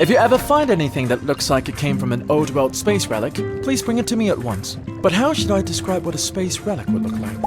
If you ever find anything that looks like it came from an old world space relic, please bring it to me at once. But how should I describe what a space relic would look like?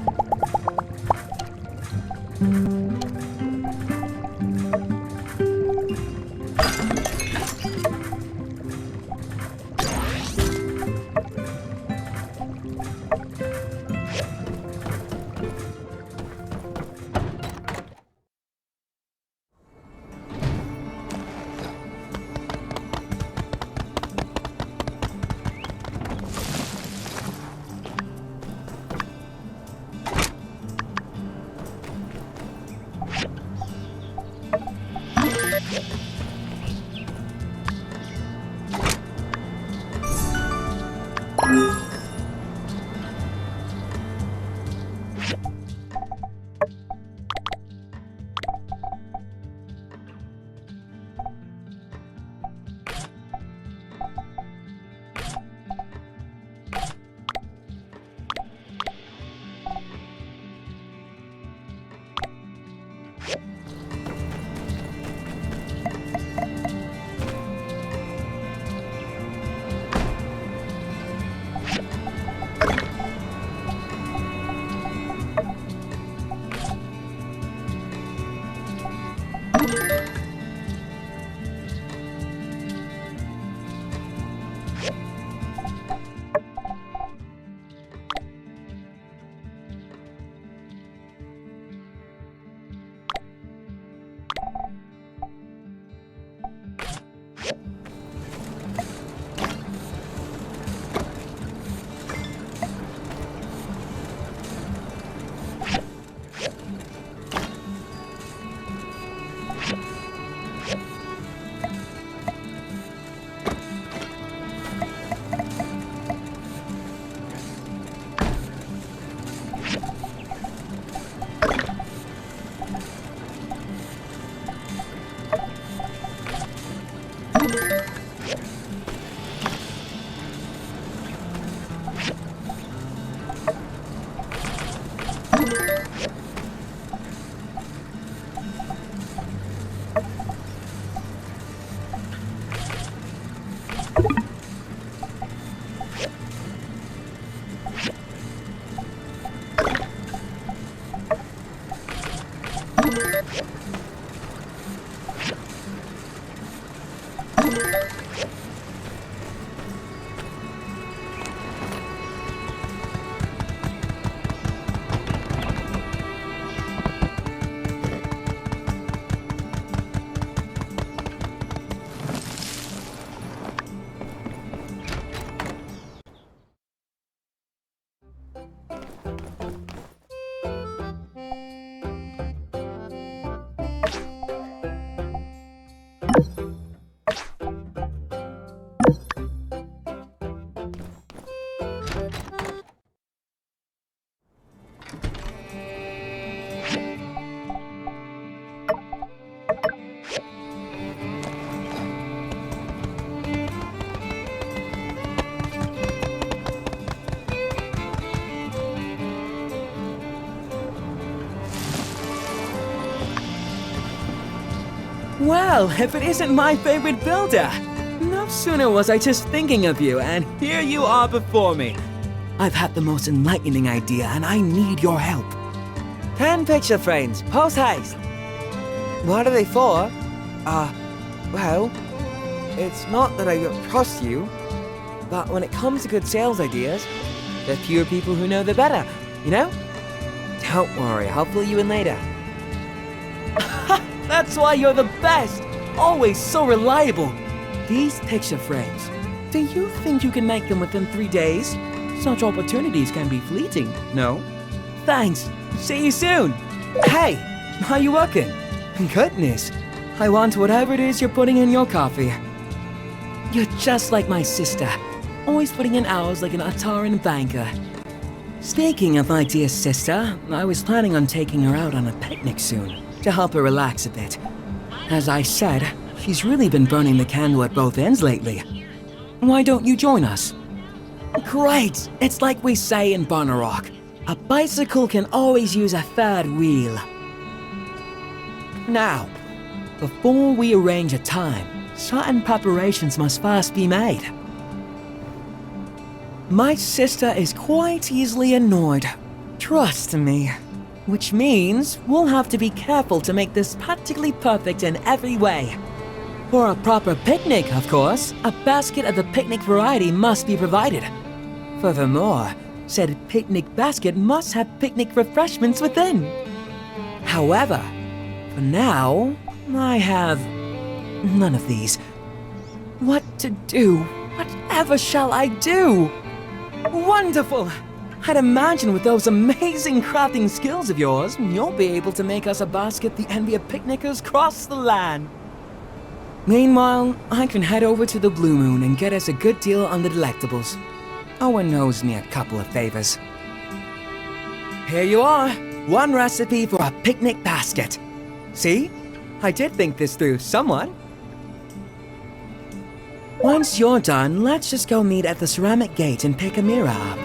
Well, if it isn't my favorite builder! No sooner was I just thinking of you, and here you are before me. I've had the most enlightening idea, and I need your help. 10 picture frames, post haste. What are they for? Well, it's not that I don't trust you, but when it comes to good sales ideas, the fewer people who know the better, you know? Don't worry, I'll fill you in later. That's why you're the best! Always so reliable! These picture frames, do you think you can make them within 3 days? Such opportunities can be fleeting, no? Thanks! See you soon! Hey! Are you working? Goodness! I want whatever it is you're putting in your coffee. You're just like my sister, always putting in hours like an Ataran banker. Speaking of my dear sister, I was planning on taking her out on a picnic soon, to help her relax a bit. As I said, she's really been burning the candle at both ends lately. Why don't you join us? Great! It's like we say in Bonnerock, a bicycle can always use a third wheel. Now, before we arrange a time, certain preparations must first be made. My sister is quite easily annoyed. Trust me. Which means we'll have to be careful to make this practically perfect in every way. For a proper picnic, of course, a basket of the picnic variety must be provided. Furthermore, said picnic basket must have picnic refreshments within. However, for now, I have none of these. What to do? Whatever shall I do? Wonderful! I'd imagine with those amazing crafting skills of yours, you'll be able to make us a basket the envy of picnickers across the land. Meanwhile, I can head over to the Blue Moon and get us a good deal on the delectables. Owen owes me a couple of favors. Here you are, one recipe for a picnic basket. See? I did think this through somewhat. Once you're done, let's just go meet at the ceramic gate and pick Amirah up.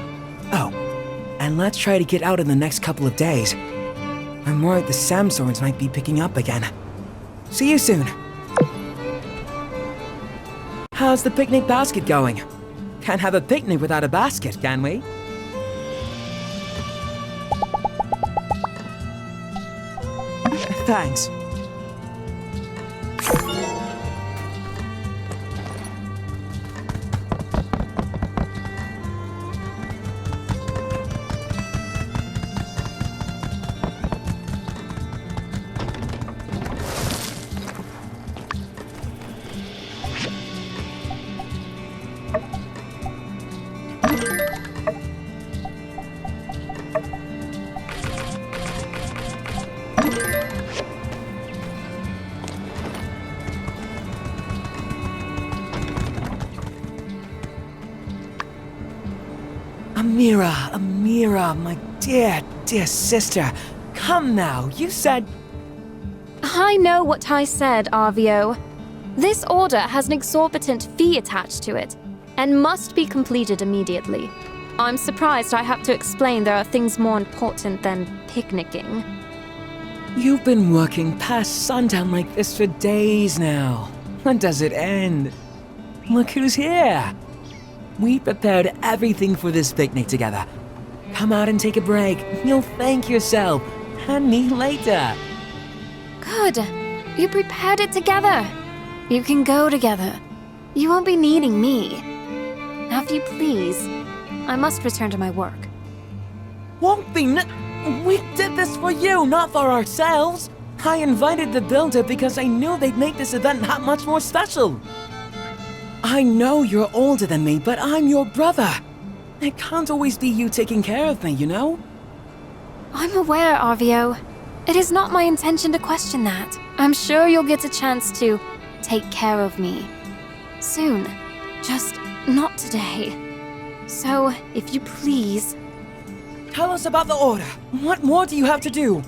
Oh, and let's try to get out in the next couple of days. I'm worried the sandstorms might be picking up again. See you soon. How's the picnic basket going? Can't have a picnic without a basket, can we? Thanks. Amirah, my dear sister. Come now, you said... I know what I said, Arvio. This order has an exorbitant fee attached to it, and must be completed immediately. I'm surprised I have to explain there are things more important than picnicking. You've been working past sundown like this for days now. When does it end? Look who's here. We prepared everything for this picnic together. Come out and take a break. You'll thank yourself and me later. Good. You prepared it together. You can go together. You won't be needing me. Now, if you please, I must return to my work. Won't be We did this for you, not for ourselves. I invited the builder because I knew they'd make this event that much more special. I know you're older than me, but I'm your brother. It can't always be you taking care of me, you know? I'm aware, Arvio. It is not my intention to question that. I'm sure you'll get a chance to take care of me. Soon. Just not today. So, if you please... Tell us about the order. What more do you have to do?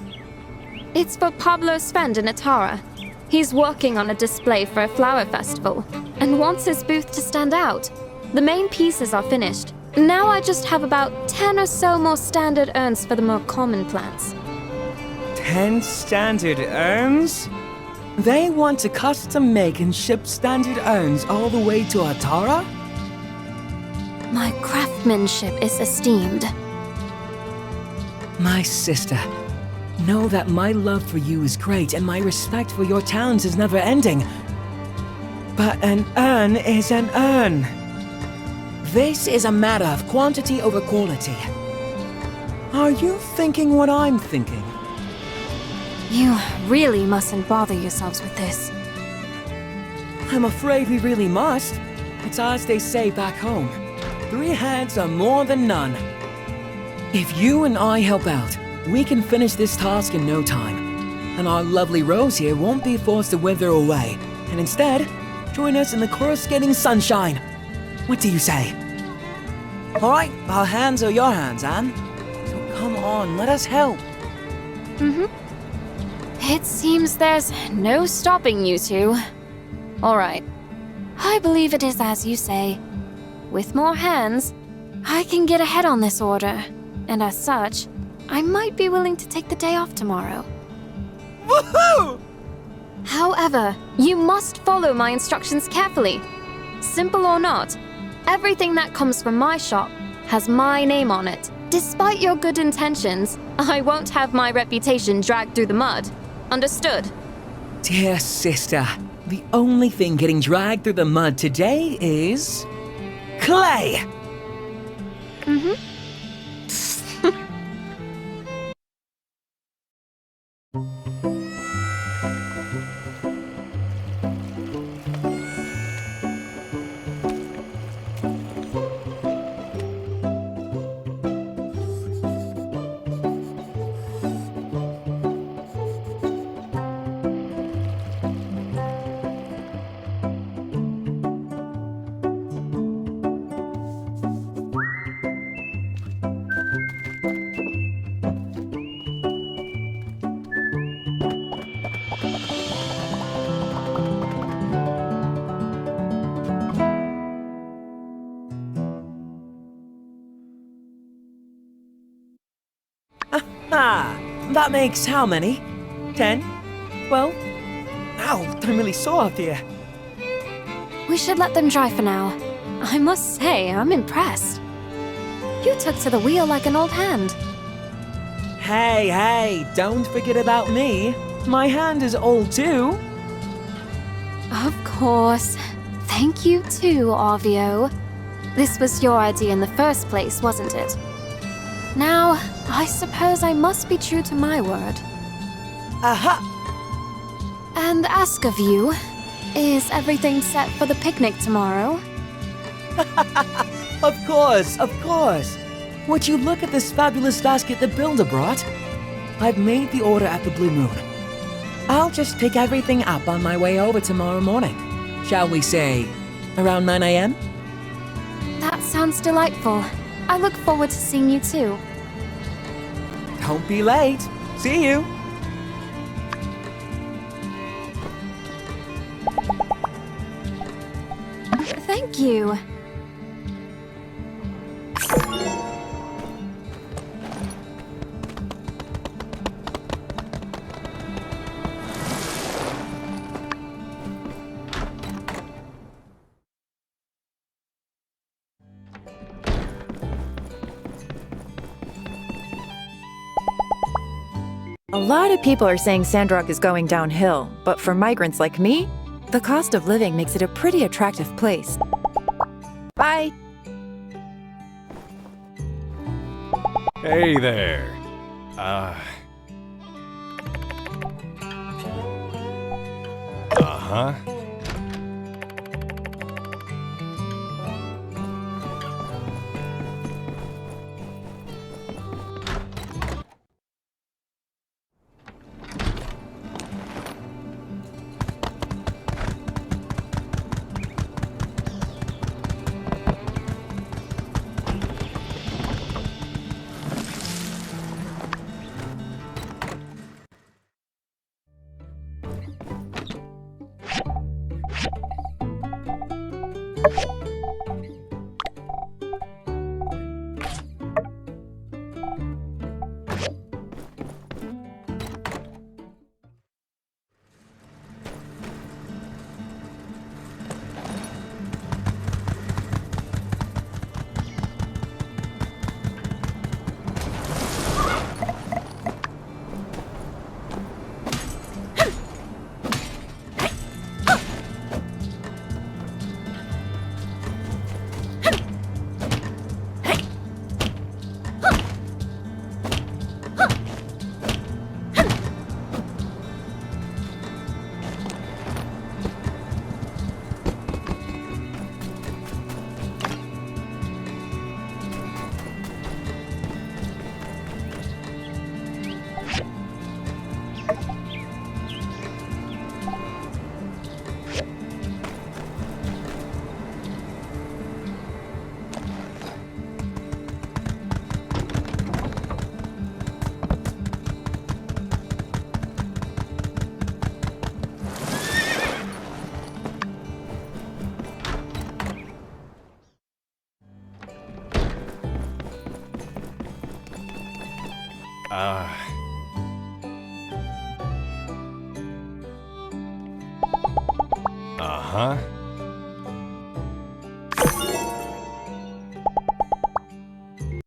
It's for Pablo's friend in Atara. He's working on a display for a flower festival, and wants his booth to stand out. The main pieces are finished. Now I just have about 10 or so more standard urns for the more common plants. 10 standard urns? They want to custom make and ship standard urns all the way to Atara? My craftsmanship is esteemed. My sister, know that my love for you is great and my respect for your talents is never ending. But an urn is an urn. This is a matter of quantity over quality. Are you thinking what I'm thinking? You really mustn't bother yourselves with this. I'm afraid we really must. It's as they say back home. 3 heads are more than none. If you and I help out, we can finish this task in no time. And our lovely Rose here won't be forced to wither away, and instead, join us in the coruscating sunshine. What do you say? Alright, our hands are your hands, Anne. So come on, let us help. It seems there's no stopping you two. Alright. I believe it is as you say. With more hands, I can get ahead on this order. And as such, I might be willing to take the day off tomorrow. Woohoo! However, However, you must follow my instructions carefully. Simple or not, everything that comes from my shop has my name on it. Despite your good intentions, I won't have my reputation dragged through the mud. Understood? Dear sister, the only thing getting dragged through the mud today is... clay! Ah, that makes how many? 10? 12? Ow, I'm really sore up here. We should let them dry for now. I must say, I'm impressed. You took to the wheel like an old hand. Hey, don't forget about me. My hand is old too. Of course. Thank you too, Arvio. This was your idea in the first place, wasn't it? Now, I suppose I must be true to my word. Aha! And ask of you, is everything set for the picnic tomorrow? Of course, of course. Would you look at this fabulous basket the builder brought? I've made the order at the Blue Moon. I'll just pick everything up on my way over tomorrow morning. Shall we say, around 9 a.m.? That sounds delightful. I look forward to seeing you too. Don't be late. See you. Thank you. A lot of people are saying Sandrock is going downhill, but for migrants like me, the cost of living makes it a pretty attractive place. Bye! Hey there. Uh-huh. Uh-huh.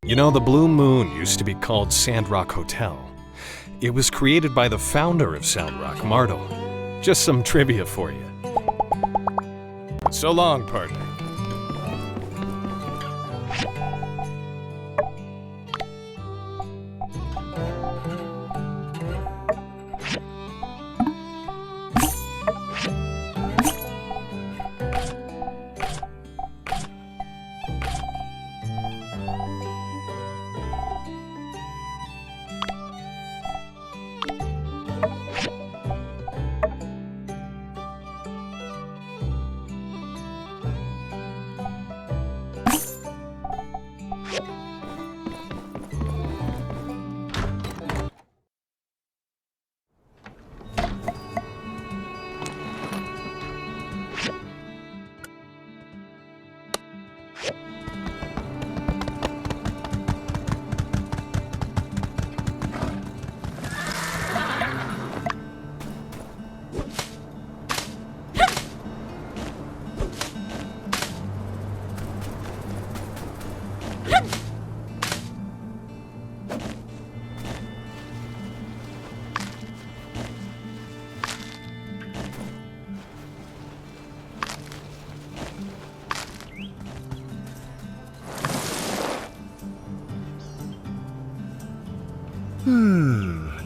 You know, the Blue Moon used to be called Sandrock Hotel. It was created by the founder of Sandrock, Martel. Just some trivia for you. So long, partner.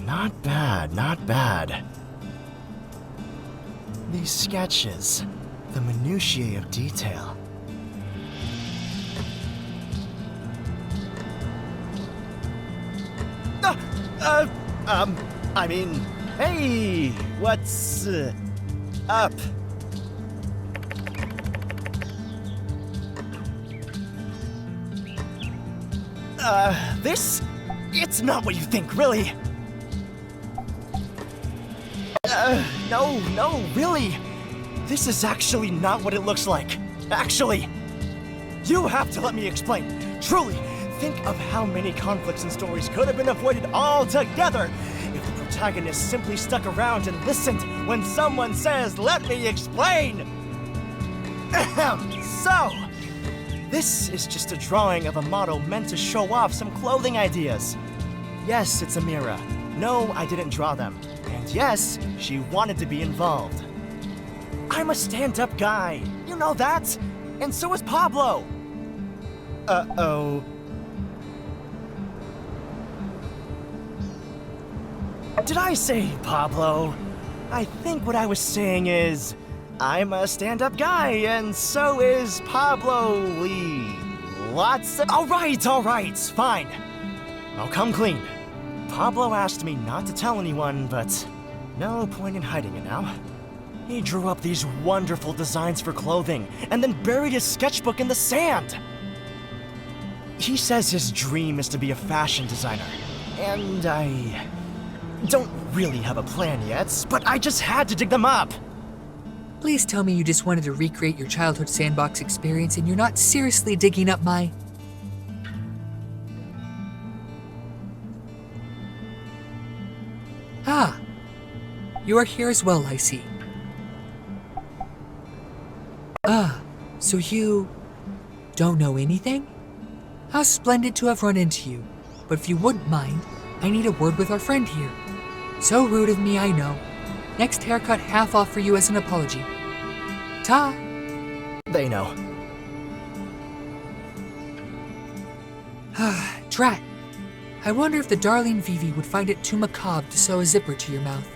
Not bad, not bad. These sketches, the minutiae of detail. I mean, hey, what's up? It's not what you think, really. No, really. This is actually not what it looks like. Actually. You have to let me explain. Truly, think of how many conflicts and stories could have been avoided altogether if the protagonist simply stuck around and listened when someone says, "Let me explain." So, this is just a drawing of a model meant to show off some clothing ideas. Yes, it's Amirah. No, I didn't draw them. And yes, she wanted to be involved. I'm a stand-up guy. You know that? And so is Pablo. Uh-oh. Did I say Pablo? I think what I was saying is, I'm a stand-up guy, and so is Pablo Lee. Lots of— All right, fine. I'll come clean. Pablo asked me not to tell anyone, but no point in hiding it now. He drew up these wonderful designs for clothing, and then buried his sketchbook in the sand. He says his dream is to be a fashion designer, and I don't really have a plan yet, but I just had to dig them up. Please tell me you just wanted to recreate your childhood sandbox experience and you're not seriously digging up my... Ah, you are here as well, I see. Ah, so you don't know anything? How splendid to have run into you. But if you wouldn't mind, I need a word with our friend here. So rude of me, I know. Next haircut half off for you as an apology. Ta! They know. Drat. I wonder if the darling Vivi would find it too macabre to sew a zipper to your mouth.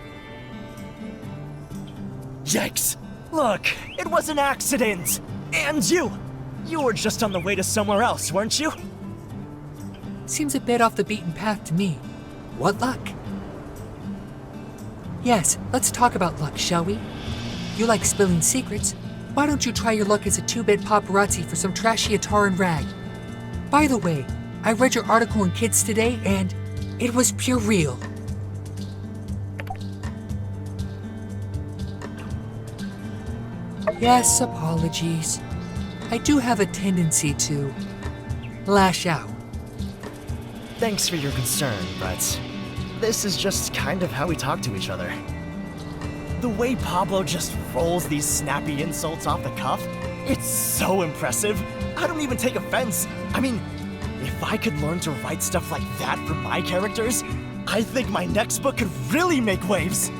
Yikes! Look, it was an accident! And you were just on the way to somewhere else, weren't you? Seems a bit off the beaten path to me. What luck? Yes, let's talk about luck, shall we? You like spilling secrets. Why don't you try your luck as a 2-bit paparazzi for some trashy Ataran rag? By the way, I read your article in Kids today and it was pure real. Yes, apologies. I do have a tendency to lash out. Thanks for your concern, but this is just kind of how we talk to each other. The way Pablo just rolls these snappy insults off the cuff, it's so impressive. I don't even take offense. I mean, if I could learn to write stuff like that for my characters, I think my next book could really make waves.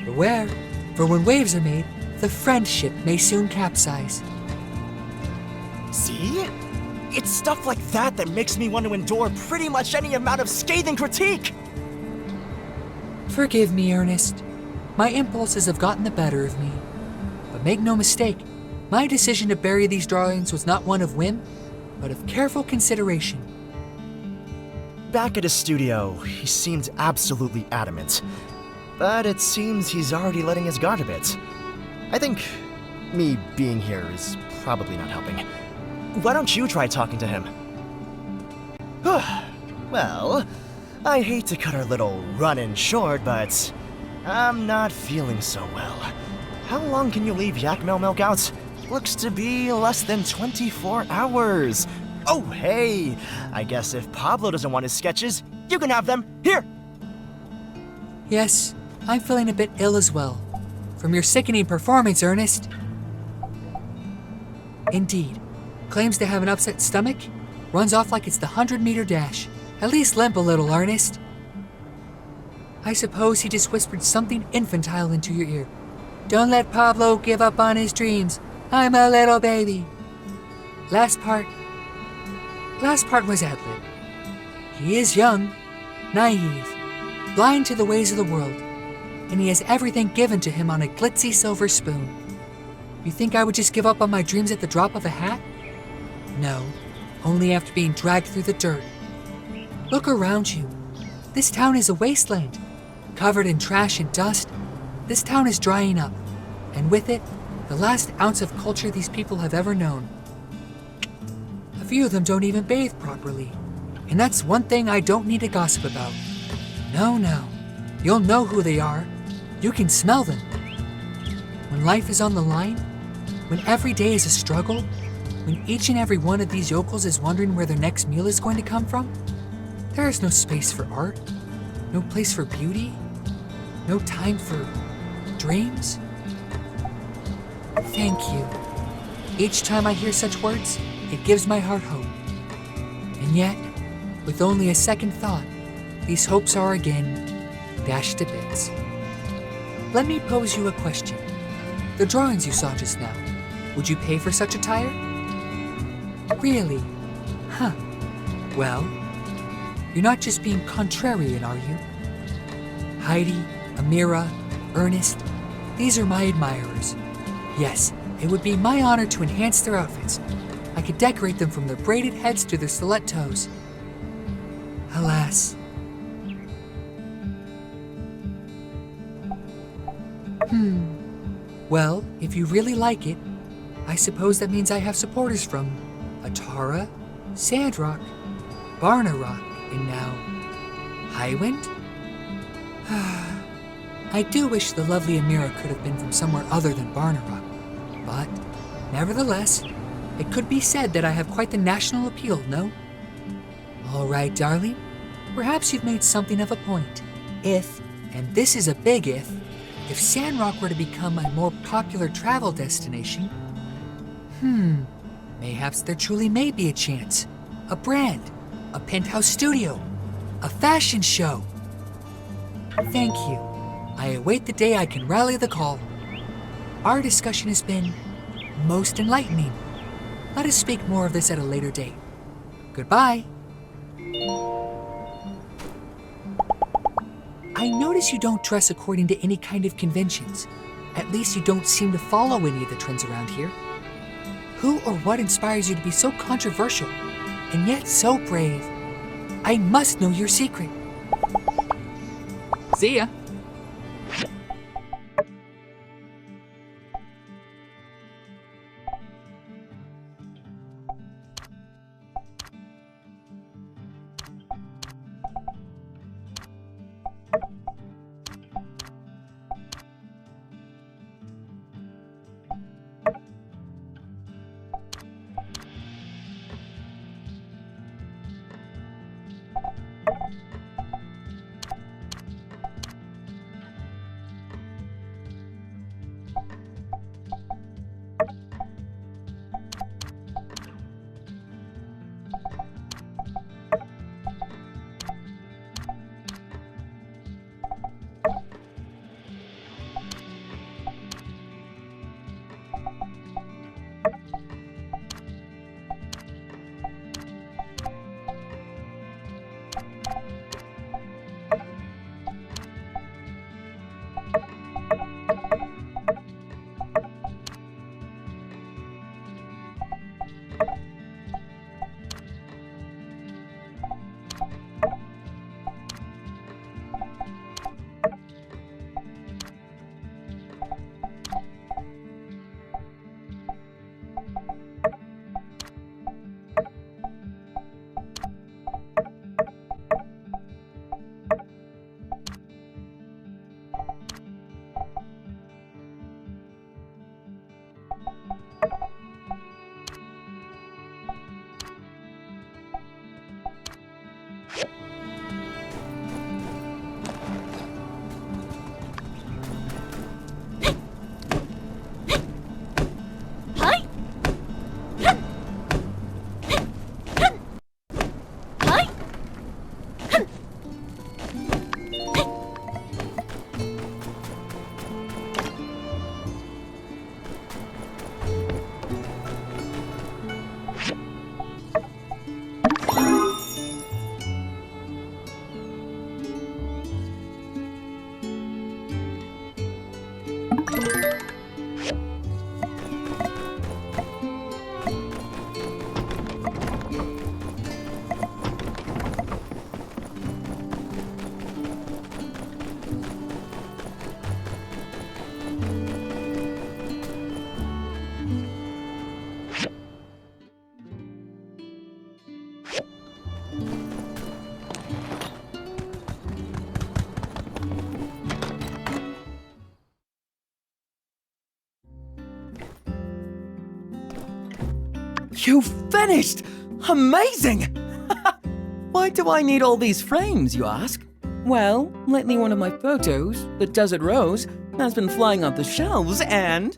Beware, for when waves are made, the friendship may soon capsize. See? It's stuff like that that makes me want to endure pretty much any amount of scathing critique! Forgive me, Ernest. My impulses have gotten the better of me. But make no mistake, my decision to bury these drawings was not one of whim, but of careful consideration. Back at his studio, he seemed absolutely adamant. But it seems he's already letting his guard a bit. I think me being here is probably not helping. Why don't you try talking to him? Well, I hate to cut our little run-in short, but I'm not feeling so well. How long can you leave Yakmel milk out? Looks to be less than 24 hours. Oh, hey! I guess if Pablo doesn't want his sketches, you can have them. Here! Yes, I'm feeling a bit ill as well. From your sickening performance, Ernest. Indeed. Claims to have an upset stomach, runs off like it's the 100-meter dash. At least limp a little, Ernest. I suppose he just whispered something infantile into your ear. Don't let Pablo give up on his dreams. I'm a little baby. Last part was ad-lib. He is young, naive, blind to the ways of the world, and he has everything given to him on a glitzy silver spoon. You think I would just give up on my dreams at the drop of a hat? No, only after being dragged through the dirt. Look around you. This town is a wasteland. Covered in trash and dust, this town is drying up, and with it, the last ounce of culture these people have ever known. A few of them don't even bathe properly, and that's one thing I don't need to gossip about. No, you'll know who they are. You can smell them. When life is on the line, when every day is a struggle, when each and every one of these yokels is wondering where their next meal is going to come from, there is no space for art, no place for beauty, no time for dreams. Thank you. Each time I hear such words, it gives my heart hope. And yet, with only a second thought, these hopes are again dashed to bits. Let me pose you a question. The drawings you saw just now, would you pay for such attire? Really? Huh. Well, you're not just being contrarian, are you? Heidi, Amirah, Ernest, these are my admirers. Yes, it would be my honor to enhance their outfits. I could decorate them from their braided heads to their stiletto toes. Alas. Well, if you really like it, I suppose that means I have supporters from Atara, Sandrock, Barnarock, and now Highwind? I do wish the lovely Amirah could have been from somewhere other than Barnarock, but nevertheless, it could be said that I have quite the national appeal, no? All right, darling, perhaps you've made something of a point. If, and this is a big if Sandrock were to become a more popular travel destination, mayhaps there truly may be a chance. A brand, a penthouse studio, a fashion show. Thank you. I await the day I can rally the call. Our discussion has been most enlightening. Let us speak more of this at a later date. Goodbye. I notice you don't dress according to any kind of conventions. At least you don't seem to follow any of the trends around here. Who or what inspires you to be so controversial, and yet so brave? I must know your secret. See ya. You finished! Amazing! Why do I need all these frames, you ask? Well, lately one of my photos, the desert rose, has been flying off the shelves and...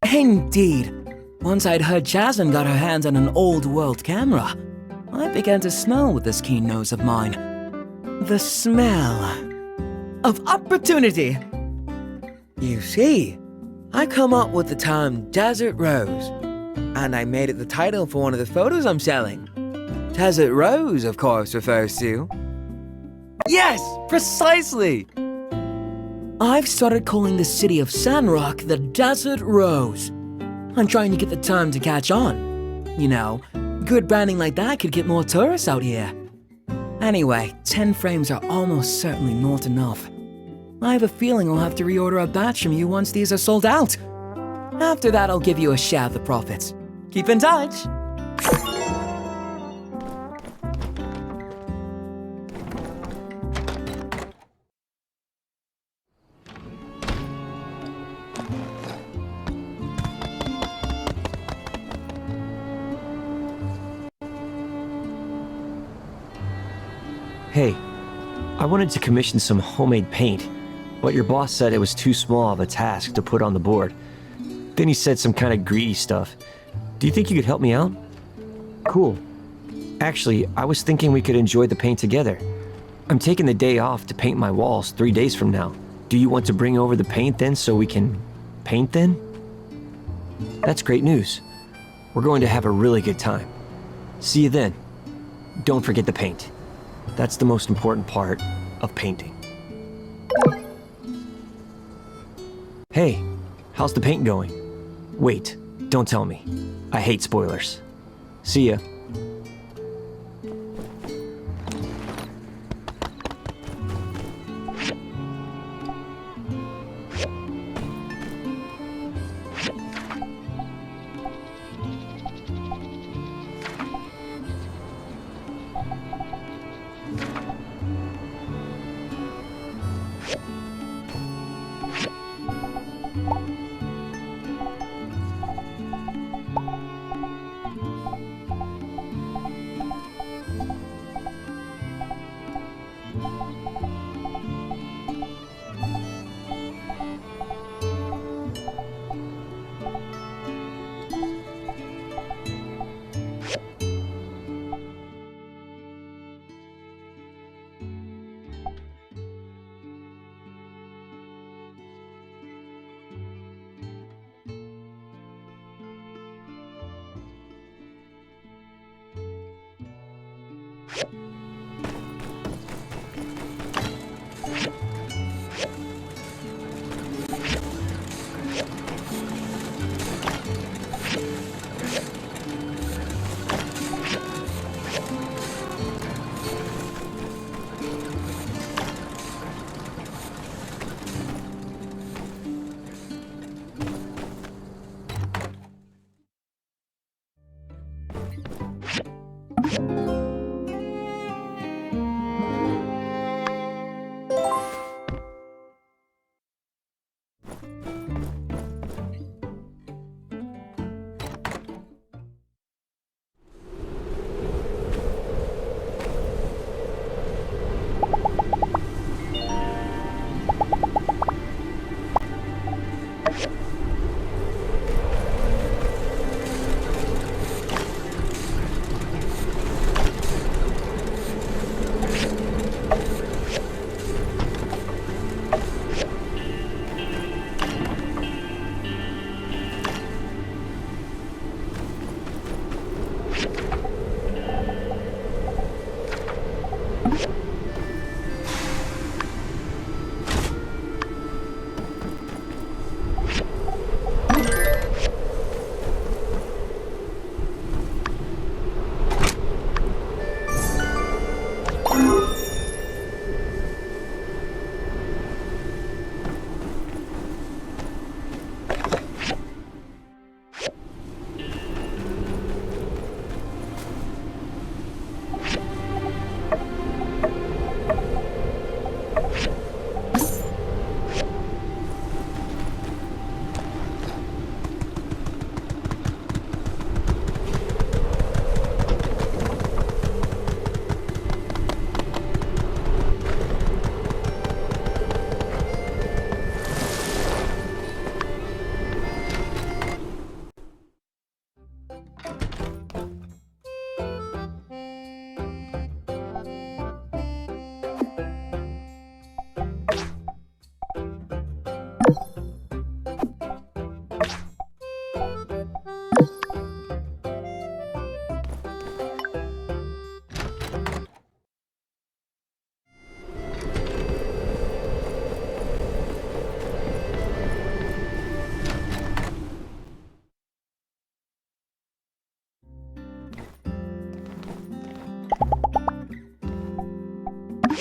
Indeed. Once I'd heard Jasmine got her hands on an old world camera, I began to smell with this keen nose of mine. The smell of opportunity. You see, I come up with the term Desert Rose, and I made it the title for one of the photos I'm selling. Desert Rose, of course, refers to... Yes, precisely! I've started calling the city of Sandrock the Desert Rose. I'm trying to get the term to catch on. You know, good branding like that could get more tourists out here. Anyway, 10 frames are almost certainly not enough. I have a feeling I'll have to reorder a batch from you once these are sold out. After that, I'll give you a share of the profits. Keep in touch! Hey, I wanted to commission some homemade paint, but your boss said it was too small of a task to put on the board. Then he said some kind of greedy stuff. Do you think you could help me out? Cool. Actually, I was thinking we could enjoy the paint together. I'm taking the day off to paint my walls 3 days from now. Do you want to bring over the paint then so we can paint then? That's great news. We're going to have a really good time. See you then. Don't forget the paint. That's the most important part of painting. Hey, how's the paint going? Wait, don't tell me. I hate spoilers. See ya.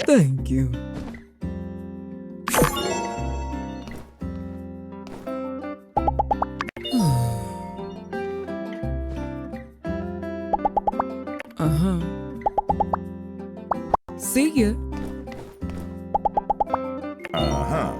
Thank you. Uh-huh. See ya. Uh-huh.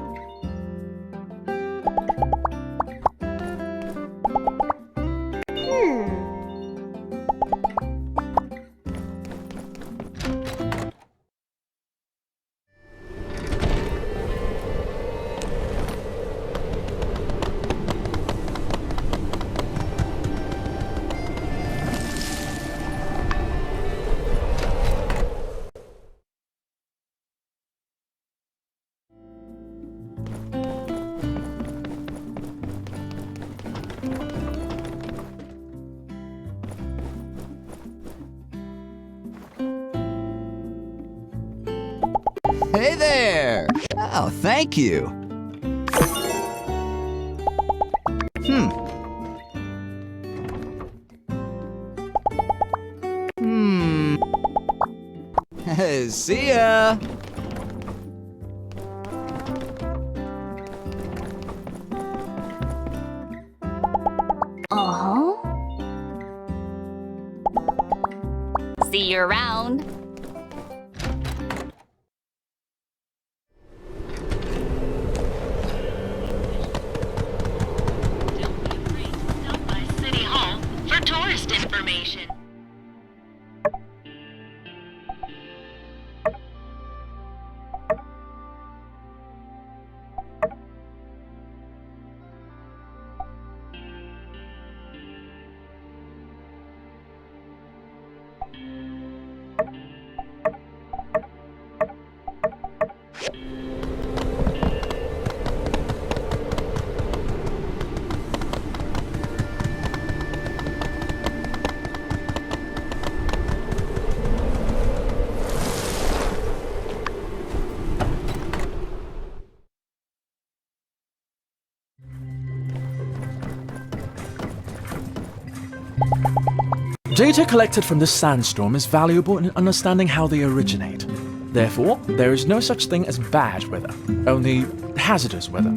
Hey there! Oh, thank you. Hmm. See ya! Uh-huh. See you around. Stop by City Hall for tourist information. Data collected from this sandstorm is valuable in understanding how they originate. Therefore, there is no such thing as bad weather, only hazardous weather.